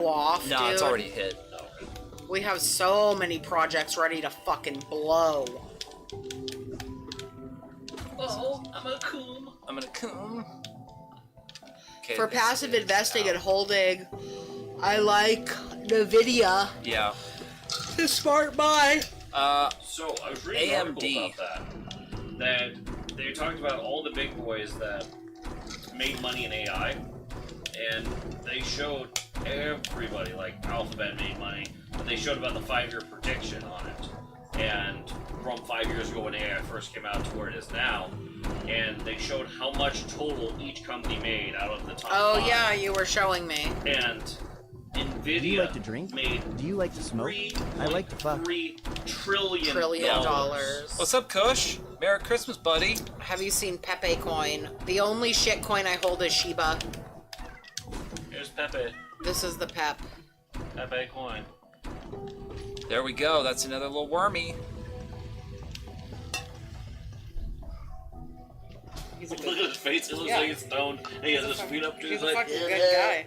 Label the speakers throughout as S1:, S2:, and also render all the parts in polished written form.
S1: off,
S2: No,
S1: dude.
S2: it's already hit.
S1: We have so many projects ready to fucking blow.
S3: Oh, I'm a coom.
S2: I'm gonna come. Okay,
S1: For passive investing and holding, I like NVIDIA.
S2: Yeah.
S1: The smart buy.
S3: So I was reading an article
S2: AMD.
S3: about that they talked about all the big boys that made money in AI, and they showed everybody, like Alphabet made money, but they showed about the 5-year prediction on it. And from 5 years ago when AI first came out to where it is now, and they showed how much total each company made out of the top 5.
S1: Yeah, you were showing me.
S3: And NVIDIA
S4: Do you like to drink?
S3: made
S4: Do you like to smoke? I like to fuck.
S3: $3 trillion
S1: dollars.
S2: What's up, Kush? Merry Christmas, buddy.
S1: Have you seen Pepe coin? The only shit coin I hold is Shiba.
S3: Here's Pepe.
S1: This is the Pep.
S3: Pepe coin.
S2: There we go. That's another little wormy.
S1: He's a
S3: Look
S1: good,
S3: at his face. It looks like he's stoned. And he has his feet up to his
S1: he's a
S3: head.
S1: fucking good guy.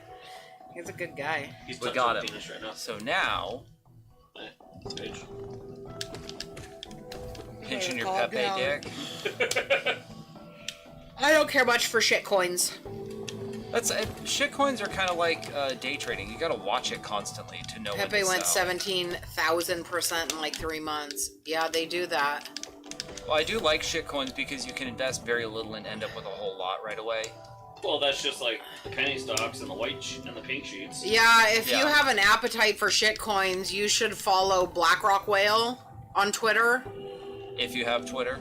S1: He's a good guy.
S3: He's
S2: We
S3: touching
S2: got
S3: his
S2: him.
S3: penis right now.
S2: So now,
S3: Page.
S2: pinching your
S1: calm
S2: Pepe
S1: down.
S2: dick.
S1: I don't care much for shit coins.
S2: That's shit coins are kind of like day trading. You gotta watch it constantly to know when
S1: Pepe
S2: to
S1: went
S2: sell.
S1: 17,000% in like 3 months. Yeah, they do that.
S2: Well, I do like shit coins because you can invest very little and end up with a whole lot right away.
S3: Well, that's just like the penny stocks and the white and the pink sheets.
S1: Yeah, if you
S2: Yeah.
S1: have an appetite for shit coins, you should follow BlackRock Whale on Twitter.
S2: If you have Twitter.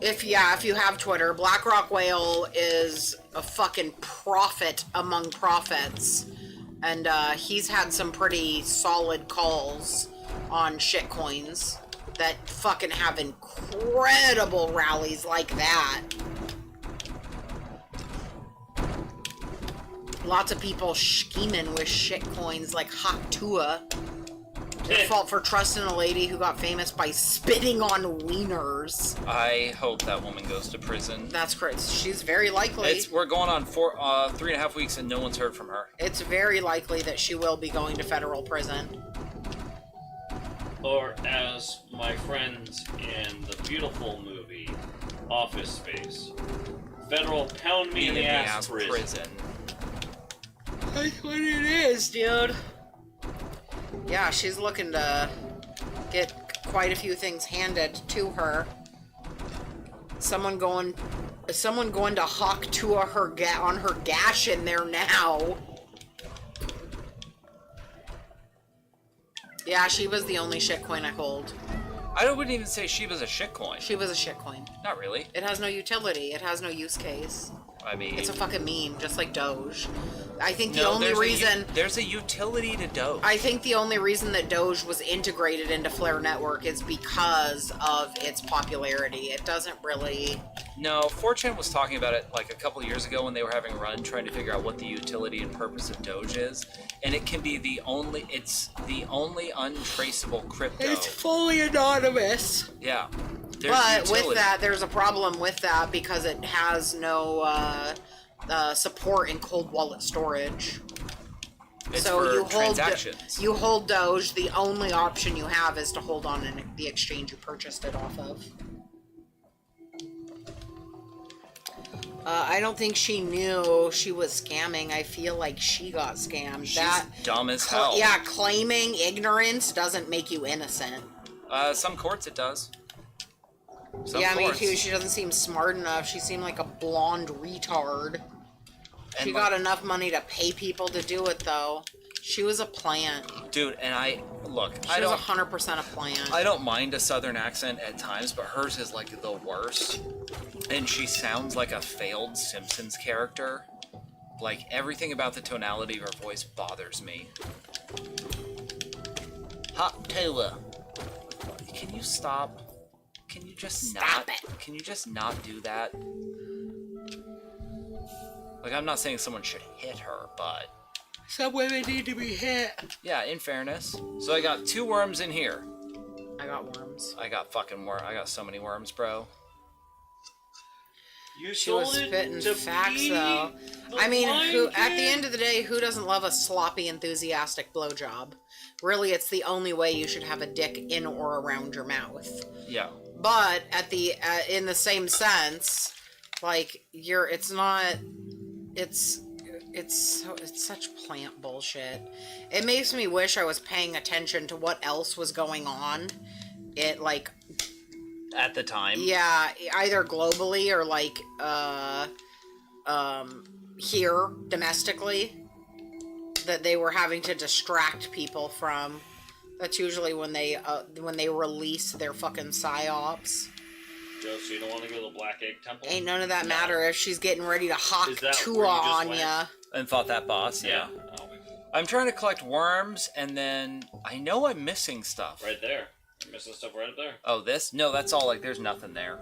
S1: If you have Twitter, BlackRock Whale is a fucking prophet among prophets. And he's had some pretty solid calls on shitcoins that fucking have incredible rallies like that. Lots of people scheming with shitcoins like Haktua. Default for trusting a lady who got famous by spitting on wieners.
S2: I hope that woman goes to prison.
S1: That's crazy. She's very likely.
S2: We're going on 3.5 weeks and no one's heard from her.
S1: It's very likely that she will be going to federal prison.
S3: Or as my friends in the beautiful movie Office Space, federal pound me in the ass prison.
S1: That's what it is, dude. Yeah, she's looking to get quite a few things handed to her. Someone going to hawk to on her gash in there now. Yeah, she was the only shitcoin I hold.
S2: I wouldn't even say she was a shitcoin.
S1: She was a shitcoin.
S2: Not really.
S1: It has no utility. It has no use case.
S2: I mean,
S1: It's a fucking meme, just like Doge. I think the
S2: no,
S1: only reason...
S2: there's a utility to Doge.
S1: I think the only reason that Doge was integrated into Flare Network is because of its popularity. It doesn't really...
S2: No, 4chan was talking about it like a couple years ago when they were having a run trying to figure out what the utility and purpose of Doge is, and it can be it's the only untraceable crypto.
S1: It's fully anonymous.
S2: Yeah. There's
S1: But
S2: utility.
S1: with that, there's a problem with that because it has no support in cold wallet storage.
S2: It's
S1: so
S2: for
S1: you hold
S2: transactions.
S1: you hold Doge. The only option you have is to hold on the exchange you purchased it off of. I don't think she knew she was scamming. I feel like she got scammed.
S2: She's dumb as hell.
S1: Yeah, claiming ignorance doesn't make you innocent.
S2: Some courts it does. Some
S1: Yeah,
S2: courts.
S1: me too. She doesn't seem smart enough. She seemed like a blonde retard.
S2: And
S1: She got enough money to pay people to do it, though. She was a plant.
S2: Dude, and I
S1: She was 100% a plant.
S2: I don't mind a southern accent at times, but hers is like the worst. And she sounds like a failed Simpsons character. Like, everything about the tonality of her voice bothers me. Hot Taylor. Can you stop? Can you just
S1: Stop it.
S2: Can you just not do that? Like, I'm not saying someone should hit her, but...
S1: Some women need to be hit.
S2: Yeah, in fairness. So I got 2 worms in here.
S1: I got worms.
S2: I got fucking I got so many worms, bro.
S3: You
S1: She was
S3: sold it
S1: spitting
S3: to
S1: facts,
S3: me,
S1: though.
S3: the
S1: I mean,
S3: blind
S1: at the
S3: kid?
S1: end of the day, who doesn't love a sloppy, enthusiastic blowjob? Really, it's the only way you should have a dick in or around your mouth.
S2: Yeah.
S1: But in the same sense, like it's such plant bullshit. It makes me wish I was paying attention to what else was going on.
S2: At the time.
S1: Yeah, either globally or here domestically, that they were having to distract people from. That's usually when they release their fucking psyops.
S3: Joe, so you don't want to go to the Black Egg Temple?
S1: Ain't none of that matter if she's getting ready to hawk
S3: Is that
S1: Tua
S3: where you just
S1: on
S3: went?
S1: ya.
S2: And fought that boss. Yeah.
S3: Oh,
S2: I'm trying to collect worms, and then I know I'm missing stuff.
S3: right there. You're missing stuff right up there.
S2: Oh, this? No, that's all. Like, there's nothing there.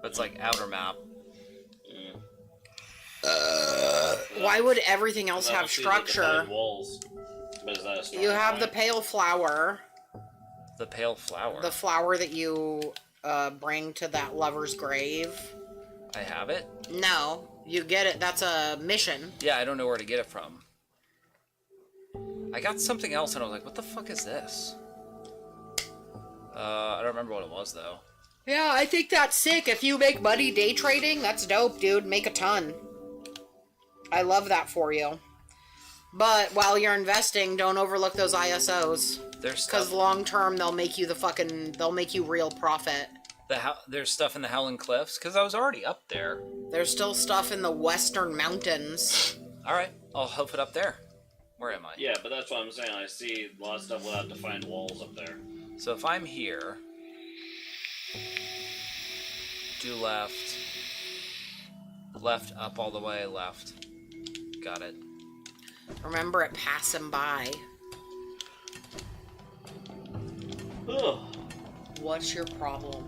S2: It's like outer map.
S1: Why would everything else
S3: And I
S1: have
S3: don't see the
S1: structure?
S3: defined walls. But is that a starting
S1: You have the
S3: point?
S1: pale flower,
S2: The pale flower.
S1: the flower that you bring to that lover's grave.
S2: I have it?
S1: No, you get it. That's a mission.
S2: Yeah, I don't know where to get it from. I got something else, and I was like, what the fuck is this? I don't remember what it was, though.
S1: Yeah, I think that's sick. If you make money day trading, that's dope, dude. Make a ton. I love that for you. But while you're investing, don't overlook those ISOs.
S2: There's
S1: Because
S2: stuff,
S1: long term, they'll make you real profit.
S2: there's stuff in the Howling Cliffs, because I was already up there.
S1: There's still stuff in the Western Mountains.
S2: Alright, I'll hoof it up there. Where am I?
S3: Yeah, but that's what I'm saying. I see a lot of stuff without defined walls up there.
S2: So if I'm here, do left, left up all the way, left. Got it.
S1: Remember it passing by.
S3: Ugh.
S1: What's your problem?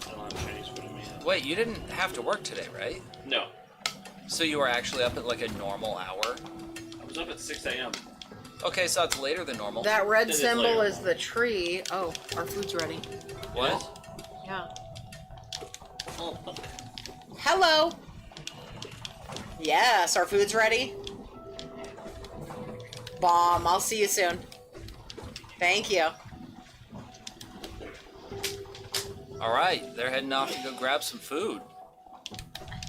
S3: I don't have Chinese food in me yet.
S2: Wait, you didn't have to work today, right?
S3: No.
S2: So you were actually up at like a normal hour?
S3: I was up at 6 a.m.
S2: Okay, so it's later than normal.
S1: That red
S3: It is
S1: symbol
S3: later.
S1: is the tree. Oh, our food's ready.
S2: What?
S1: Yeah.
S3: Oh,
S1: Hello. Yes, our food's ready. Bomb. I'll see you soon. Thank you.
S2: Alright, they're heading off to go grab some food.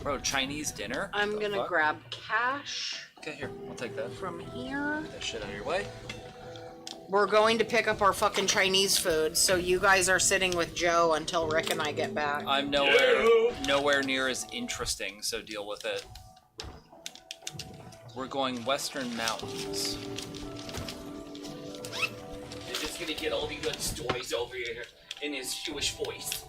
S2: Bro, Chinese dinner?
S1: I'm
S2: The
S1: gonna
S2: fuck?
S1: grab cash
S2: Okay, here, I'll take that.
S1: from here.
S2: Get that shit out of your way.
S1: We're going to pick up our fucking Chinese food, so you guys are sitting with Joe until Rick and I get back.
S2: I'm nowhere near as interesting, so deal with it. We're going Western Mountains.
S5: They're just gonna get all the good stories over here in his Jewish voice.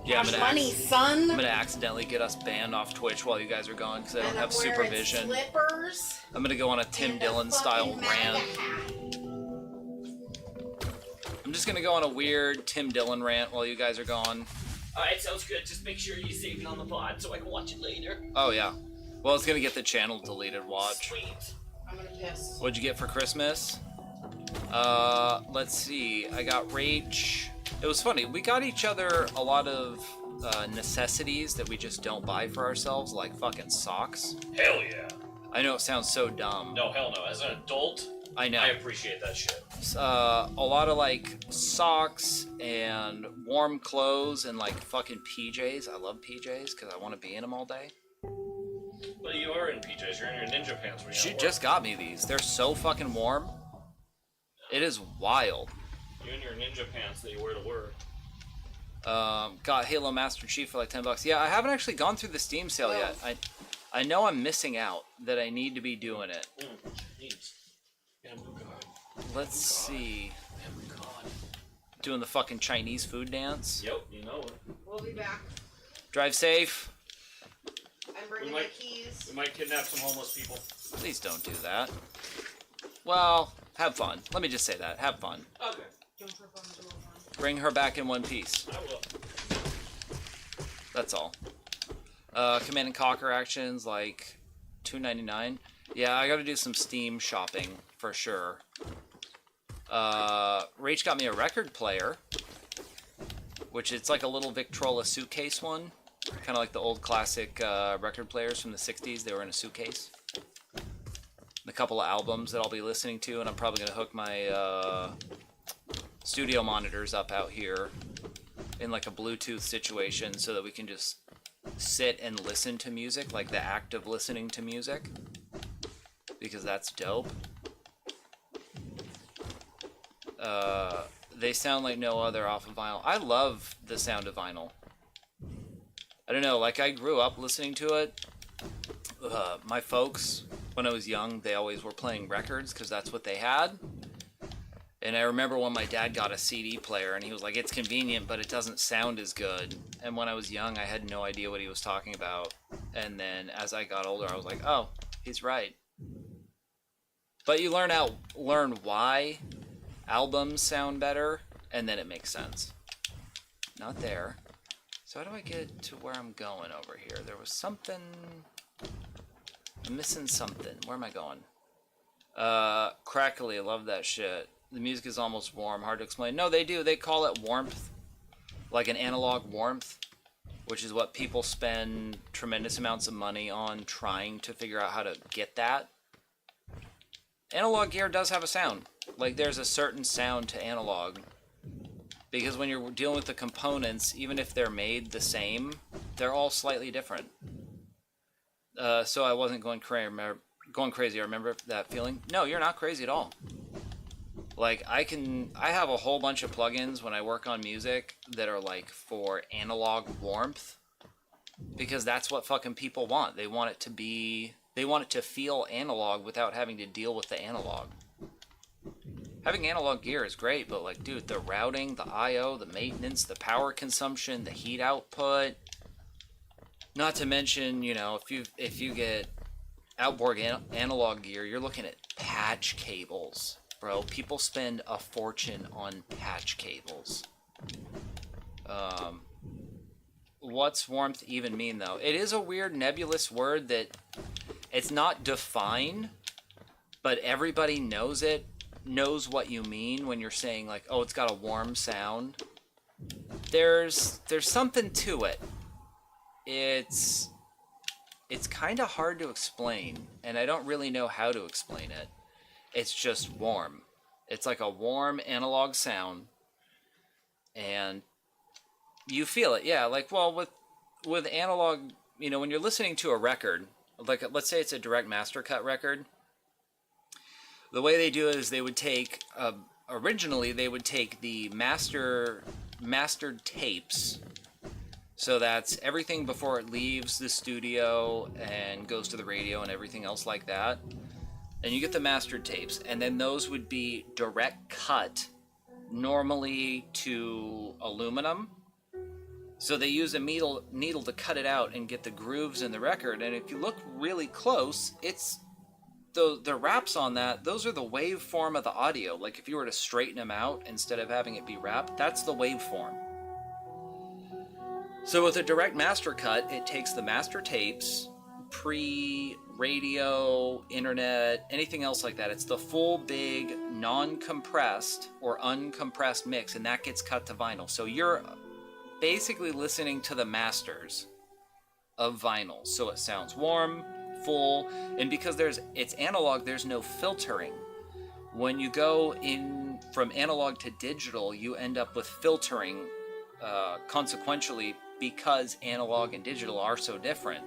S2: Yeah,
S1: Cash money, son.
S2: I'm gonna accidentally get us banned off Twitch while you guys are gone because I don't
S1: And
S2: have
S1: I'm wearing
S2: supervision.
S1: Slippers.
S2: I'm gonna go on a Tim
S1: and a
S2: Dillon style
S1: fucking MAGA
S2: rant.
S1: hat.
S2: I'm just gonna go on a weird Tim Dillon rant while you guys are gone.
S5: Alright, sounds good. Just make sure you save it on the pod so I can watch it later.
S2: Oh yeah. Well, it's gonna get the channel deleted. Watch.
S5: Sweet.
S1: I'm gonna piss.
S2: What'd you get for Christmas? Let's see. I got Rach. It was funny. We got each other a lot of necessities that we just don't buy for ourselves, like fucking socks.
S3: hell yeah.
S2: I know it sounds so dumb.
S3: No, hell no. As an adult,
S2: I know.
S3: I appreciate that shit.
S2: A lot of like socks and warm clothes and like fucking PJs. I love PJs because I want to be in them all day.
S3: But you are in PJs. You're in your ninja pants when you're
S2: She
S3: at work.
S2: just got me these. They're so fucking warm. It is wild.
S3: You're in your ninja pants that you wear to work.
S2: Got Halo Master Chief for like $10. Yeah, I haven't actually gone through the Steam sale yet. I know I'm missing out. That I need to be doing it.
S3: Chinese. Yeah, oh god.
S2: Let's see.
S3: Oh god.
S2: Doing the fucking Chinese food dance.
S3: Yep, you know it.
S1: We'll be back.
S2: Drive safe.
S1: I'm bringing
S3: We
S1: my
S3: might-
S1: keys.
S3: We might kidnap some homeless people.
S2: Please don't do that. Well, have fun. Let me just say that. Have fun.
S3: Okay.
S2: Bring her back in one piece.
S3: I will.
S2: That's all. Command and Conquer actions like $2.99. Yeah, I gotta do some Steam shopping for sure. Rach got me a record player, which it's like a little Victrola suitcase one. Kind of like the old classic record players from the 60s. They were in a suitcase. A couple of albums that I'll be listening to, and I'm probably going to hook my studio monitors up out here in like a Bluetooth situation so that we can just sit and listen to music, like the act of listening to music, because that's dope. They sound like no other off of vinyl. I love the sound of vinyl. I don't know, like I grew up listening to it. My folks, when I was young, they always were playing records because that's what they had. And I remember when my dad got a CD player and he was like, it's convenient, but it doesn't sound as good. And when I was young, I had no idea what he was talking about. And then as I got older, I was like, oh, he's right. But you learn why albums sound better, and then it makes sense. Not there. So how do I get to where I'm going over here? There was something... I'm missing something. Where am I going? Crackly, I love that shit. The music is almost warm, hard to explain. No, they do. They call it warmth. Like an analog warmth, which is what people spend tremendous amounts of money on trying to figure out how to get that. Analog gear does have a sound. Like, there's a certain sound to analog. Because when you're dealing with the components, even if they're made the same, they're all slightly different. So I wasn't going crazy. I remember that feeling. No, you're not crazy at all. Like, I have a whole bunch of plugins when I work on music that are like for analog warmth, because that's what fucking people want. They want it to feel analog without having to deal with the analog. Having analog gear is great, but like, dude, the routing, the I/O, the maintenance, the power consumption, the heat output, not to mention, you know, if you get outboard analog gear, you're looking at patch cables. Bro, people spend a fortune on patch cables. What's warmth even mean, though? It is a weird nebulous word that it's not defined, but everybody knows it, knows what you mean when you're saying, like, oh, it's got a warm sound. There's something to it. It's kind of hard to explain, and I don't really know how to explain it. It's just warm. It's like a warm analog sound, and you feel it. Yeah, like, well, with analog, you know, when you're listening to a record, like, let's say it's a direct master cut record, the way they do it is they would take, originally they would take the mastered tapes. So that's everything before it leaves the studio and goes to the radio and everything else like that. And you get the mastered tapes, and then those would be direct cut, normally to aluminum. So they use a needle to cut it out and get the grooves in the record. And if you look really close, it's the wraps on that, those are the waveform of the audio. Like if you were to straighten them out instead of having it be wrapped, that's the waveform. So with a direct master cut, it takes the master tapes, pre-radio, internet, anything else like that. It's the full big non-compressed or uncompressed mix, and that gets cut to vinyl. So you're basically listening to the masters of vinyl. So it sounds warm, full, and because it's analog, there's no filtering. When you go in from analog to digital, you end up with filtering consequentially, because analog and digital are so different.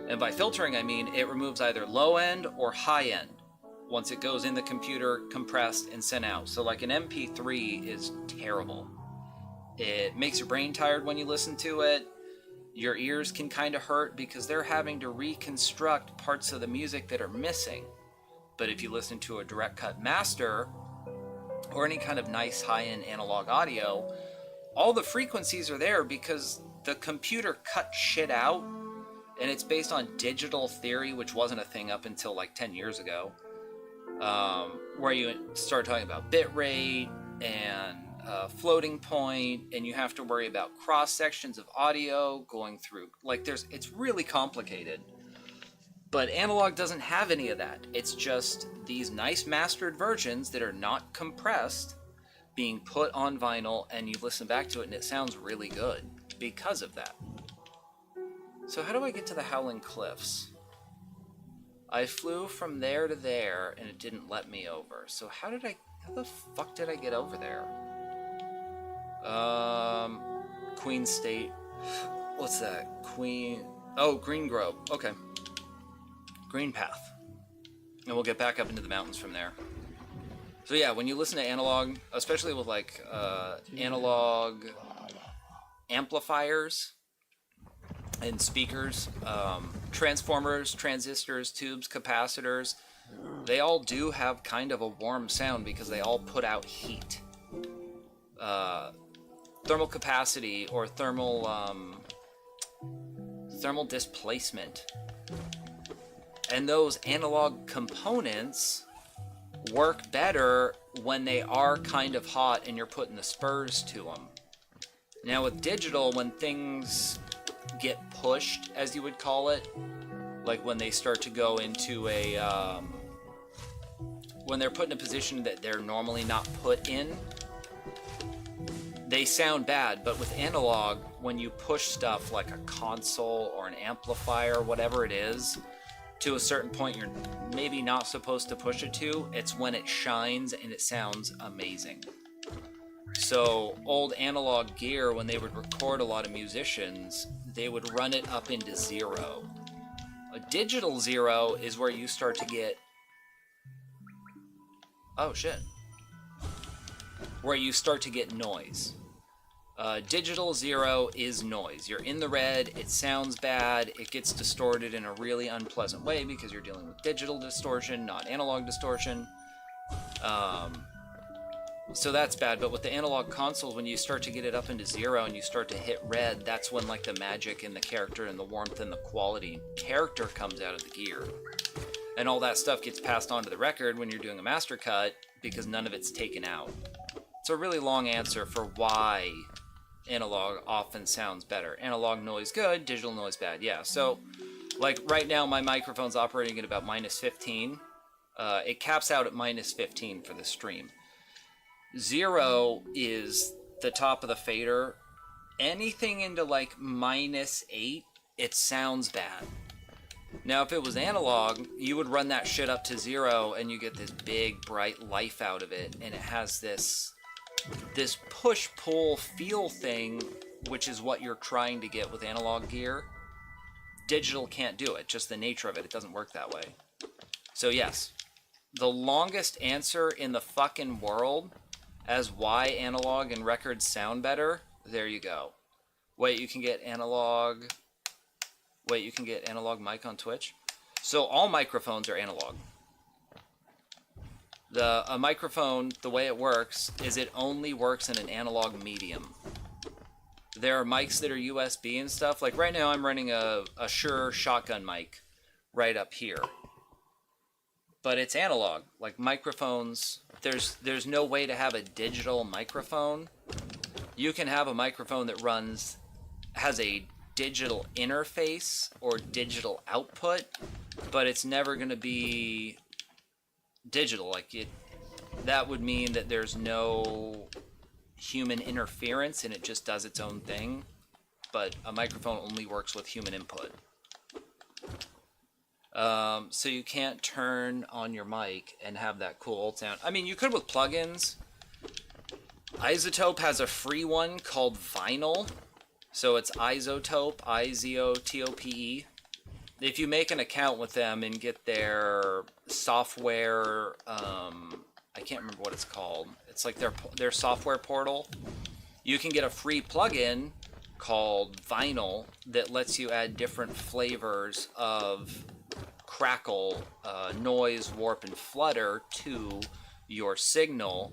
S2: And by filtering, I mean it removes either low end or high end once it goes in the computer, compressed, and sent out. So like an MP3 is terrible. It makes your brain tired when you listen to it. Your ears can kind of hurt because they're having to reconstruct parts of the music that are missing. But if you listen to a direct cut master or any kind of nice high-end analog audio, all the frequencies are there because the computer cut shit out, and it's based on digital theory, which wasn't a thing up until like 10 years ago, where you start talking about bit rate and floating point, and you have to worry about cross sections of audio going through. Like it's really complicated. But analog doesn't have any of that. It's just these nice mastered versions that are not compressed being put on vinyl, and you listen back to it and it sounds really good because of that. So how do I get to the Howling Cliffs? I flew from there to there, and it didn't let me over. So how the fuck did I get over there? Queen State. What's that? Oh, Green Grove. Okay. Green Path. And we'll get back up into the mountains from there. So yeah, when you listen to analog, especially with like analog amplifiers and speakers, transformers, transistors, tubes, capacitors, they all do have kind of a warm sound because they all put out heat. Thermal capacity or thermal displacement. And those analog components work better when they are kind of hot and you're putting the spurs to them. Now with digital, when things get pushed, as you would call it, like when they start to go into a when they're put in a position that they're normally not put in, they sound bad. But with analog, when you push stuff like a console or an amplifier, whatever it is, to a certain point you're maybe not supposed to push it to, it's when it shines and it sounds amazing. So old analog gear, when they would record a lot of musicians, they would run it up into 0. A digital 0 is where you start to get... Oh shit. Where you start to get noise. Digital 0 is noise. You're in the red, it sounds bad, it gets distorted in a really unpleasant way because you're dealing with digital distortion, not analog distortion. So that's bad, but with the analog consoles, when you start to get it up into 0 and you start to hit red, that's when like the magic and the character and the warmth and the quality character comes out of the gear. And all that stuff gets passed on to the record when you're doing a master cut because none of it's taken out. It's a really long answer for why analog often sounds better. Analog noise good, digital noise bad. Yeah, so like right now my microphone's operating at about -15. It caps out at -15 for the stream. 0 is the top of the fader. Anything into like -8, it sounds bad. Now if it was analog, you would run that shit up to 0 and you get this big bright life out of it, and it has this push-pull feel thing, which is what you're trying to get with analog gear. Digital can't do it, just the nature of it. It doesn't work that way. So yes, the longest answer in the fucking world as why analog and records sound better, there you go. Wait, you can get analog mic on Twitch? So all microphones are analog. A microphone, the way it works, is it only works in an analog medium. There are mics that are USB and stuff. Like right now I'm running a Shure shotgun mic right up here. But it's analog. Like microphones, there's no way to have a digital microphone. You can have a microphone that has a digital interface or digital output, but it's never going to be digital. That would mean that there's no human interference and it just does its own thing. But a microphone only works with human input. So you can't turn on your mic and have that cool old sound. I mean, you could with plugins. Isotope has a free one called Vinyl. So it's Isotope, Izotope. If you make an account with them and get their software, I can't remember what it's called. It's like their software portal. You can get a free plugin called Vinyl that lets you add different flavors of crackle, noise, warp, and flutter to your signal.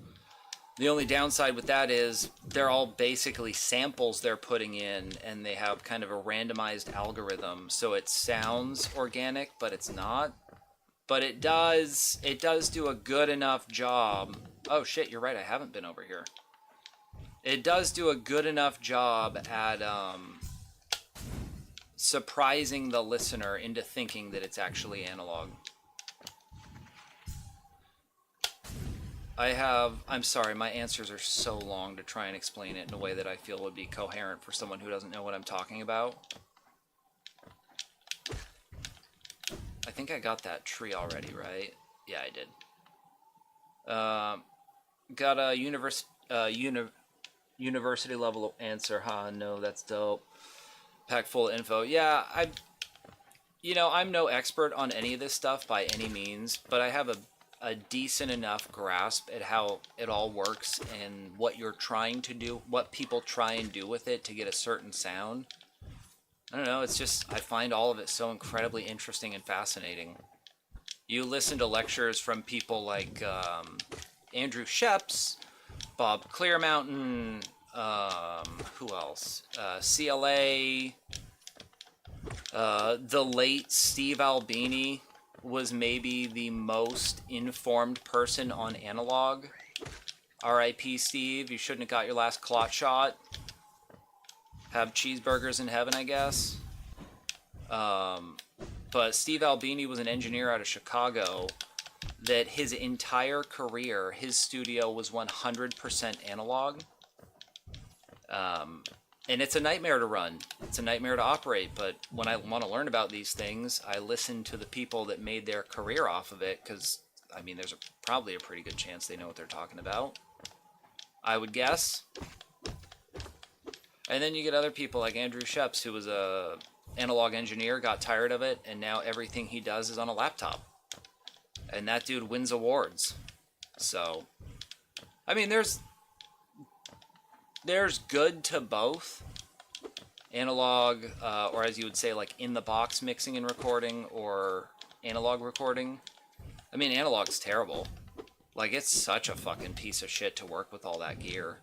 S2: The only downside with that is they're all basically samples they're putting in, and they have kind of a randomized algorithm, so it sounds organic, but it's not. But it does do a good enough job. Oh shit, you're right, I haven't been over here. It does do a good enough job at surprising the listener into thinking that it's actually analog. I'm sorry, my answers are so long to try and explain it in a way that I feel would be coherent for someone who doesn't know what I'm talking about. think I got that tree already, right? Yeah, I did. Got a university level answer. Huh? No, that's dope. Pack full of info. Yeah, I'm no expert on any of this stuff by any means, but I have a decent enough grasp at how it all works and what you're trying to do, what people try and do with it to get a certain sound. I don't know, it's just, I find all of it so incredibly interesting and fascinating. You listen to lectures from people like Andrew Sheps, Bob Clearmountain, who else? CLA, the late Steve Albini was maybe the most informed person on analog. R.I.P. Steve, you shouldn't have got your last clot shot. Have cheeseburgers in heaven, I guess. But Steve Albini was an engineer out of Chicago that his entire career, his studio was 100% analog. And it's a nightmare to run. It's a nightmare to operate, but when I want to learn about these things, I listen to the people that made their career off of it, because, I mean, there's probably a pretty good chance they know what they're talking about. I would guess. And then you get other people like Andrew Sheps, who was a analog engineer, got tired of it, and now everything he does is on a laptop. And that dude wins awards. So, I mean, there's good to both. Analog, or as you would say, like in-the-box mixing and recording, or analog recording. I mean, analog's terrible. Like, it's such a fucking piece of shit to work with all that gear.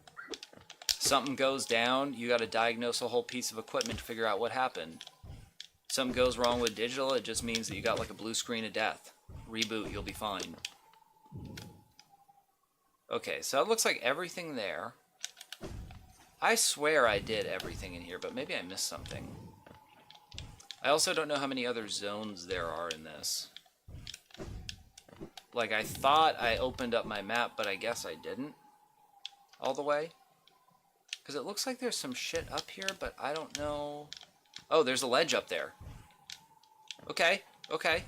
S2: Something goes down, you gotta diagnose a whole piece of equipment to figure out what happened. Something goes wrong with digital, it just means that you got like a blue screen of death. Reboot, you'll be fine. Okay, so it looks like everything there. I swear I did everything in here, but maybe I missed something. I also don't know how many other zones there are in this. Like, I thought I opened up my map, but I guess I didn't. All the way. Because it looks like there's some shit up here, but I don't know. Oh, there's a ledge up there. Okay, okay.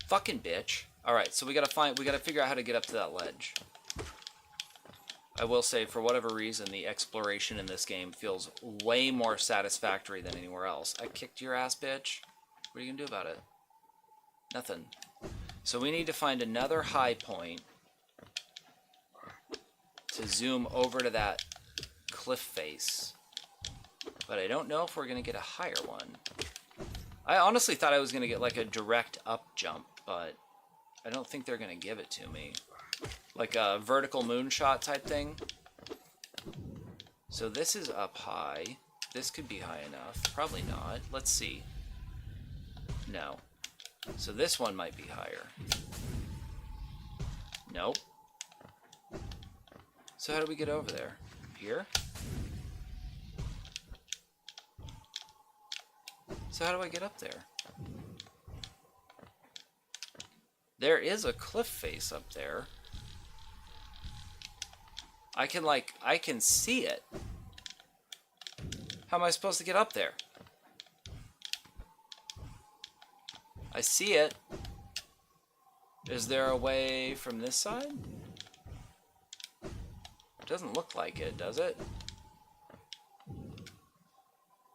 S2: Fucking bitch. Alright, so we gotta figure out how to get up to that ledge. I will say, for whatever reason, the exploration in this game feels way more satisfactory than anywhere else. I kicked your ass, bitch. What are you gonna do about it? Nothing. So we need to find another high point to zoom over to that cliff face. But I don't know if we're gonna get a higher one. I honestly thought I was gonna get like a direct up jump, but I don't think they're gonna give it to me. Like a vertical moonshot type thing. So this is up high. This could be high enough. Probably not. Let's see. No. So this one might be higher. Nope. So how do we get over there? Here? So how do I get up there? There is a cliff face up there. I can see it. How am I supposed to get up there? I see it. Is there a way from this side? It doesn't look like it, does it?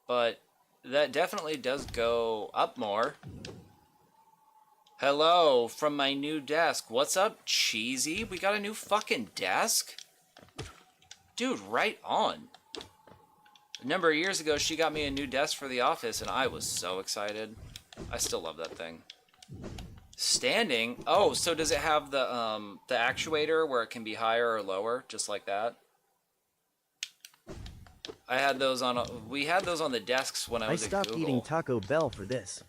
S2: But that definitely does go up more. Hello, from my new desk. What's up, Cheesy? We got a new fucking desk? Dude, right on. A number of years ago, she got me a new desk for the office, and I was so excited. I still love that thing. Standing? Oh, so does it have the actuator where it can be higher or lower, just like that? I had those on. We had those on the desks when I was at Google.
S4: I stopped eating Taco Bell for this.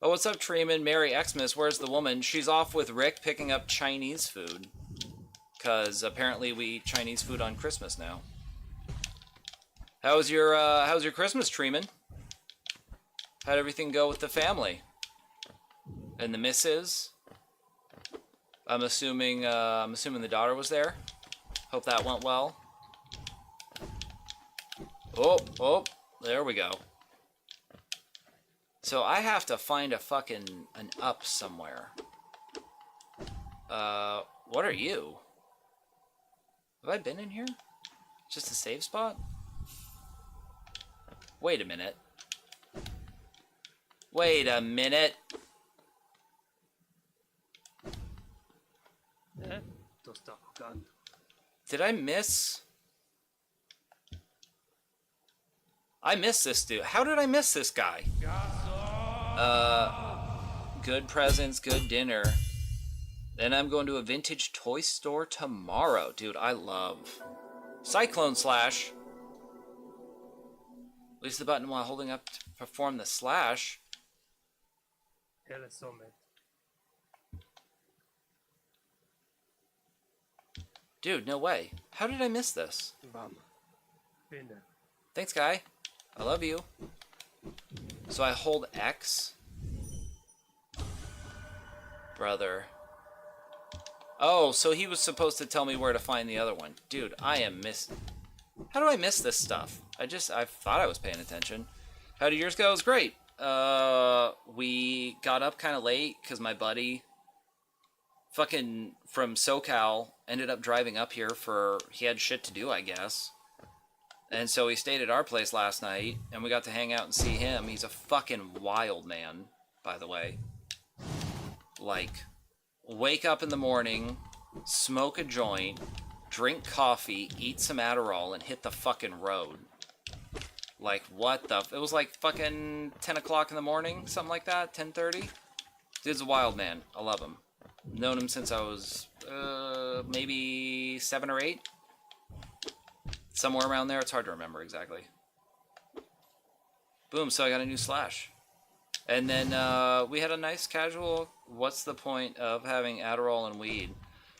S2: Oh, what's up, Treeman? Merry Xmas. Where's the woman? She's off with Rick picking up Chinese food. Because apparently we eat Chinese food on Christmas now. How's your Christmas, Treeman? How'd everything go with the family? And the missus? I'm assuming the daughter was there. Hope that went well. Oh, there we go. So I have to find a fucking an up somewhere. What are you? Have I been in here? Just a save spot? Wait a minute. Wait a minute. Did I miss? I missed this dude. How did I miss this guy? Good presents, good dinner. Then I'm going to a vintage toy store tomorrow. Dude, I love Cyclone Slash. Release the button while holding up to perform the slash. Dude, no way. How did I miss this? Thanks, guy. I love you. So I hold X. Brother. Oh, so he was supposed to tell me where to find the other one. Dude, I am How do I miss this stuff? I thought I was paying attention. How did yours go? It was great. We got up kind of late because my buddy fucking from SoCal ended up driving up here he had shit to do, I guess. And so he stayed at our place last night, and we got to hang out and see him. He's a fucking wild man, by the way. Like, wake up in the morning, smoke a joint, drink coffee, eat some Adderall, and hit the fucking road. Like, what the... It was like fucking 10 o'clock in the morning, something like that, 10:30. Dude's a wild man. I love him. Known him since I was, maybe 7 or 8. Somewhere around there. It's hard to remember exactly. Boom, so I got a new slash. And then we had a nice casual, what's the point of having Adderall and weed?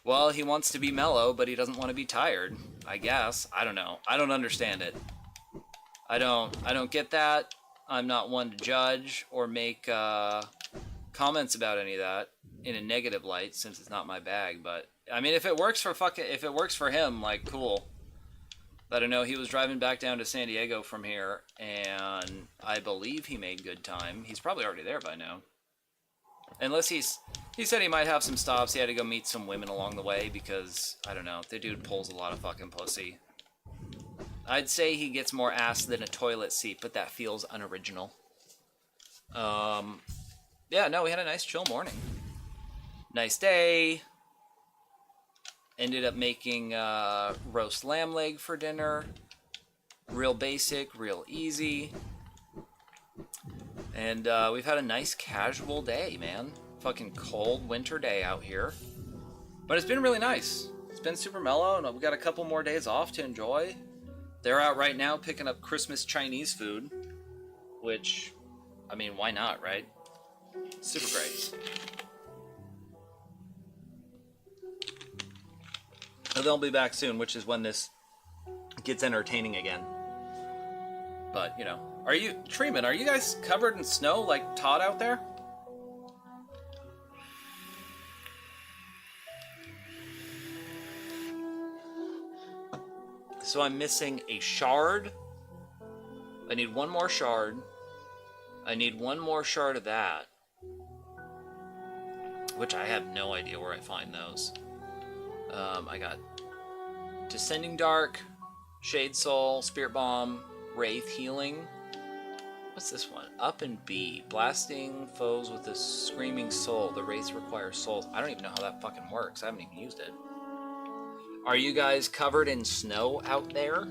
S2: Well, he wants to be mellow, but he doesn't want to be tired, I guess. I don't know. I don't understand it. I don't get that. I'm not one to judge or make comments about any of that in a negative light, since it's not my bag. But I mean, if it works for him, like, cool. I don't know. He was driving back down to San Diego from here, and I believe he made good time. He's probably already there by now. Unless he said he might have some stops. He had to go meet some women along the way because, I don't know, the dude pulls a lot of fucking pussy. I'd say he gets more ass than a toilet seat, but that feels unoriginal. Yeah, no, we had a nice chill morning. Nice day. Ended up making roast lamb leg for dinner. Real basic, real easy. And we've had a nice casual day, man. Fucking cold winter day out here. But it's been really nice. It's been super mellow, and we've got a couple more days off to enjoy. They're out right now picking up Christmas Chinese food. Which, I mean, why not, right? Super great. They'll be back soon, which is when this gets entertaining again. But, you know. Treeman, are you guys covered in snow like Todd out there? So I'm missing a shard. I need one more shard. I need one more shard of that. Which I have no idea where I find those. I got Descending Dark, Shade Soul, Spirit Bomb, Wraith Healing. What's this one? Up and B. Blasting foes with a Screaming Soul. The Wraiths require souls. I don't even know how that fucking works. I haven't even used it. Are you guys covered in snow out there?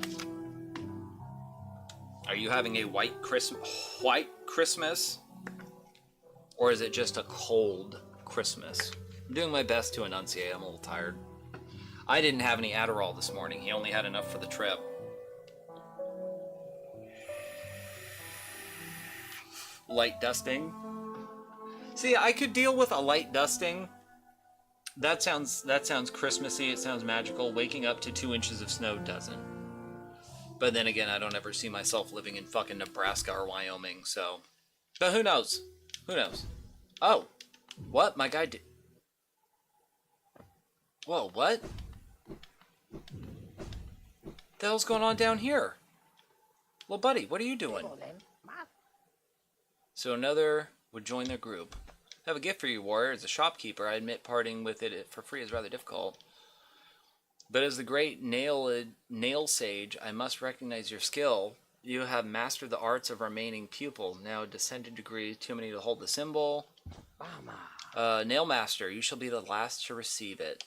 S2: Are you having a white Christmas? Or is it just a cold Christmas? I'm doing my best to enunciate. I'm a little tired. I didn't have any Adderall this morning. He only had enough for the trip. Light dusting. See, I could deal with a light dusting. That sounds Christmassy. It sounds magical. Waking up to 2 inches of snow doesn't. But then again, I don't ever see myself living in fucking Nebraska or Wyoming, so... But who knows? Who knows? Oh. What? My guy did... Whoa, what? The hell's going on down here? Well, buddy, what are you doing? So another would join their group. I have a gift for you, warrior. As a shopkeeper, I admit parting with it for free is rather difficult. But as the great nail sage, I must recognize your skill. You have mastered the arts of remaining pupil. Now descended degree, too many to hold the symbol. Nail master, you shall be the last to receive it.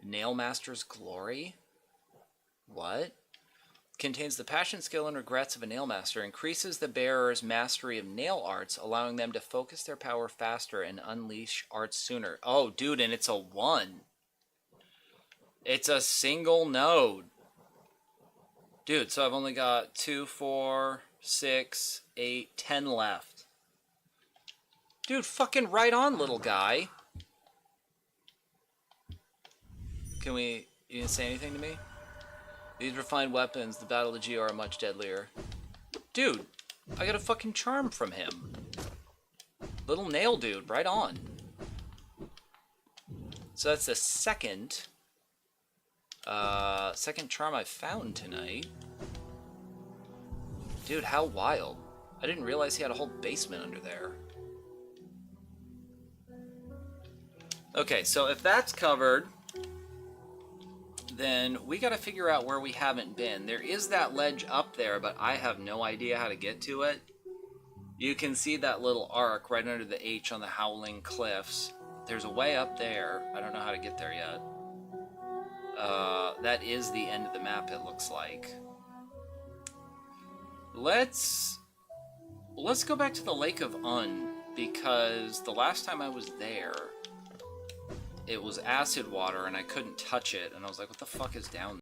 S2: Nail master's glory? What? Contains the passion, skill, and regrets of a nail master. Increases the bearer's mastery of nail arts, allowing them to focus their power faster and unleash arts sooner. Oh, dude, and it's a 1. It's a single node. Dude, so I've only got 2, 4, 6, 8, 10 left. Dude, fucking right on, little guy. You didn't say anything to me? These refined weapons, the Battle of the Geo, are much deadlier. Dude, I got a fucking charm from him. Little nail dude, right on. So that's the second charm I've found tonight. Dude, how wild. I didn't realize he had a whole basement under there. Okay, so if that's covered, then we gotta figure out where we haven't been. There is that ledge up there, but I have no idea how to get to it. You can see that little arc right under the H on the Howling Cliffs. There's a way up there. I don't know how to get there yet. That is the end of the map, it looks like. Let's go back to the Lake of Un, because the last time I was there, it was acid water and I couldn't touch it, and I was like, what the fuck is down there?